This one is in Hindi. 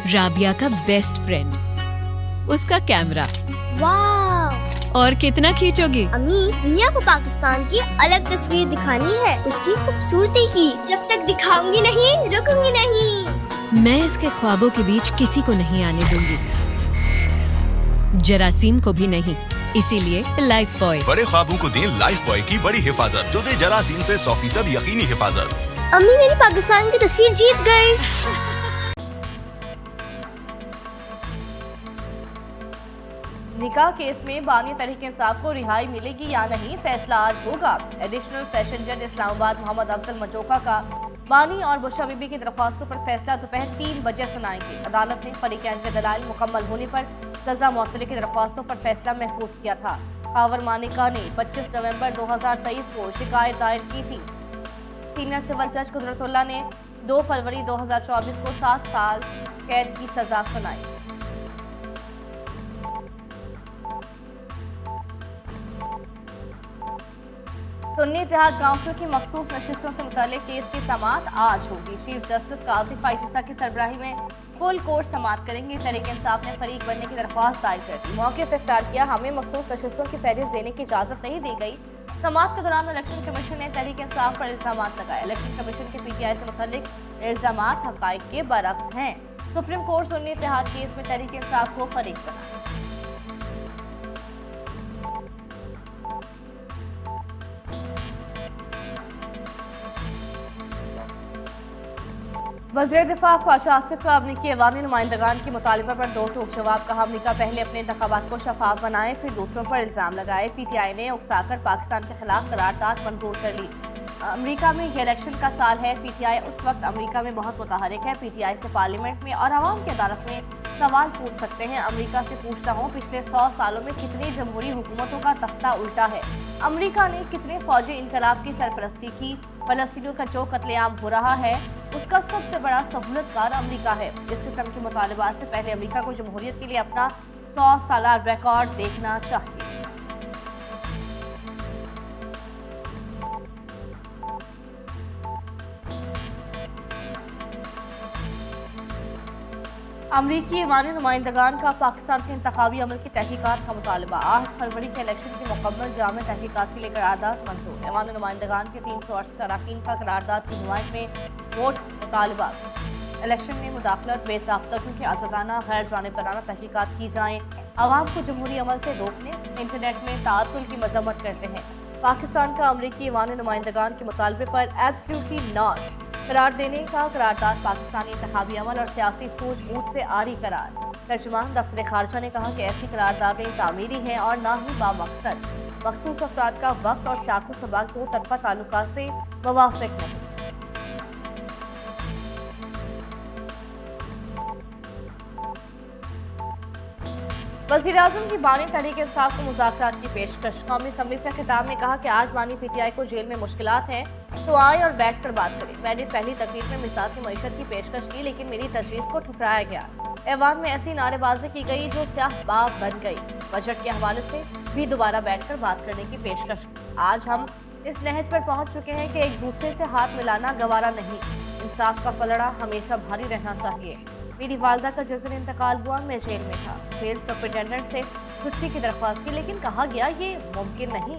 राबिया का बेस्ट फ्रेंड, उसका कैमरा। वाव! और कितना खींचोगी? अम्मी, दुनिया को पाकिस्तान की अलग तस्वीर दिखानी है, उसकी खूबसूरती की। जब तक दिखाऊंगी नहीं, रुकूंगी नहीं। मैं इसके ख्वाबों के बीच किसी को नहीं आने दूंगी, जरासीम को भी नहीं। इसीलिए लाइफ बॉय। बड़े ख्वाबों को दें लाइफ बॉय की बड़ी हिफाजत, जो दे जरासीम से 100% यकीनी हिफाजत। अम्मी, मेरी पाकिस्तान की तस्वीर जीत गई। निकाह केस में बानी तहरीक इंसाफ को रिहाई मिलेगी या नहीं, फैसला आज होगा। एडिशनल सेशन जज इस्लामाबाद मोहम्मद अफजल मचोका का बानी और बुशरा बीबी की दरख्वास्तों पर फैसला दोपहर 3 बजे सुनाएंगे। अदालत ने फरीकैन के दलाइल मुकम्मल होने पर सजा मुअत्तली की दरख्वास्तों पर फैसला महफूज किया था। पावर मानिका ने 25 नवंबर 2023 को शिकायत दायर की थी। सीनियर सिविल जज कुदरतुल्ला ने 2 फरवरी 2024 को 7 साल कैद की सजा सुनाई। सुन्नी इत्तेहाद काउंसिल की मखसूस नशिस्तों से मुताल्लिक केस की समाअत आज होगी। चीफ जस्टिस काजी फाइज़ा की सरबराही में फुल कोर्ट समाअत करेंगे। तहरीक इंसाफ ने फरीक बनने की दरख्वास्त दायर कर दी। मौके पर इफ्तार किया, हमें मखसूस नशिस्तों की फहरिस्त देने की इजाज़त नहीं दी गई। समाअत के दौरान इलेक्शन कमीशन ने तहरीक इंसाफ पर इल्ज़ामात लगाए। इलेक्शन कमीशन के PTI से मुताल्लिक इल्ज़ामात हक़ाइक़ के बरअक्स हैं। सुप्रीम कोर्ट सुन्नी इत्तेहाद केस में तहरीक इंसाफ को फरीक बना। वज़ीर दिफा ख्वाजा आसिफ का अमरीकी अवामी नुमाइंदगान की मुतालिबा पर दो टूक जवाब। कहा, अमरीका पहले अपने इंतखाबात को शफाफ बनाए, फिर दूसरों पर इल्ज़ाम लगाए। PTI ने उकसाकर पाकिस्तान के खिलाफ करारदाद मंजूर कर ली। अमरीका में ये इलेक्शन का साल है। PTI उस वक्त अमरीका में बहुत मुतहरिक है। PTI से पार्लियामेंट में और आवाम की अदालत में सवाल पूछ सकते हैं। अमरीका से पूछता हूँ, पिछले 100 सालों में कितनी जमहूरी हुकूमतों का तख्ता उल्टा है? अमरीका ने कितने फौजी इनकलाब की सरपरस्ती की? फ़लस्तीनियों का जो कत्लेआम हो रहा है उसका सबसे बड़ा सहूलतकार अमरीका है। इस किस्म के मुतालिबात से पहले अमरीका को जमहूरियत के लिए अपना 100 साला रिकॉर्ड देखना चाहिए। अमरीकी ईमानी नुमाइंदगान का पाकिस्तान के इंतखाबी अमल की तहकीकात का मुतालबा। 8 फरवरी के इलेक्शन की मुकम्मल जामे तहकीकात के लिए करारदाद मंजूर। ईमानी नुमाइंदगान के 368 अरकान का करारदाद की हिमायत में वोट मुतालबा। इलेक्शन में मुदाखलत बेसाख्तगियों की आज़ादाना गैर जानिबदाराना तहकीकात की जाएँ। आवाम को जमहूरी अमल से रोकने, इंटरनेट में ताअत्तुल की मजम्मत करते हैं। पाकिस्तान का अमरीकी ईमानी नुमाइंदगान के मुतालबे पर एब्सोल्युटली नॉट करार देने का करारदाद पाकिस्तानी इंतखाबी अमल और सियासी सूझबूझ से आरी करार। तर्जुमान दफ्तर खारजा ने कहा कि ऐसी करारदादें तामीरी हैं और ना ही बामकसद। मखसूस अफराद का वक्त और सियासत सबाक दो तरफा ताल्लुकात से मुवाफिक नहीं। वज़ीर आज़म की बानी तहरीक इंसाफ को मुज़ाकरात की पेशकश। कौमी असम्बली के खिताब में कहा कि आज बानी PTI को जेल में मुश्किलात हैं तो आए और बैठ कर बात करें। मैंने पहली तकरीर में मिसाल की मईशत की पेशकश की, लेकिन मेरी तजवीज़ को ठुकराया गया। ऐवान में ऐसी नारेबाजी की गई जो स्याह बाग बन गई। बजट के हवाले से भी दोबारा बैठ कर बात करने की पेशकश। आज हम इस नहज पर पहुँच चुके हैं कि एक दूसरे से हाथ मिलाना गवारा नहीं। इंसाफ का पलड़ा हमेशा भारी रहना चाहिए। मेरी वालदा का जिस दिन इंतकाल हुआ मैं जेल में था। जेल सुपरिटेंडेंट से छुट्टी की दरख्वास्त की, लेकिन कहा गया ये मुमकिन नहीं।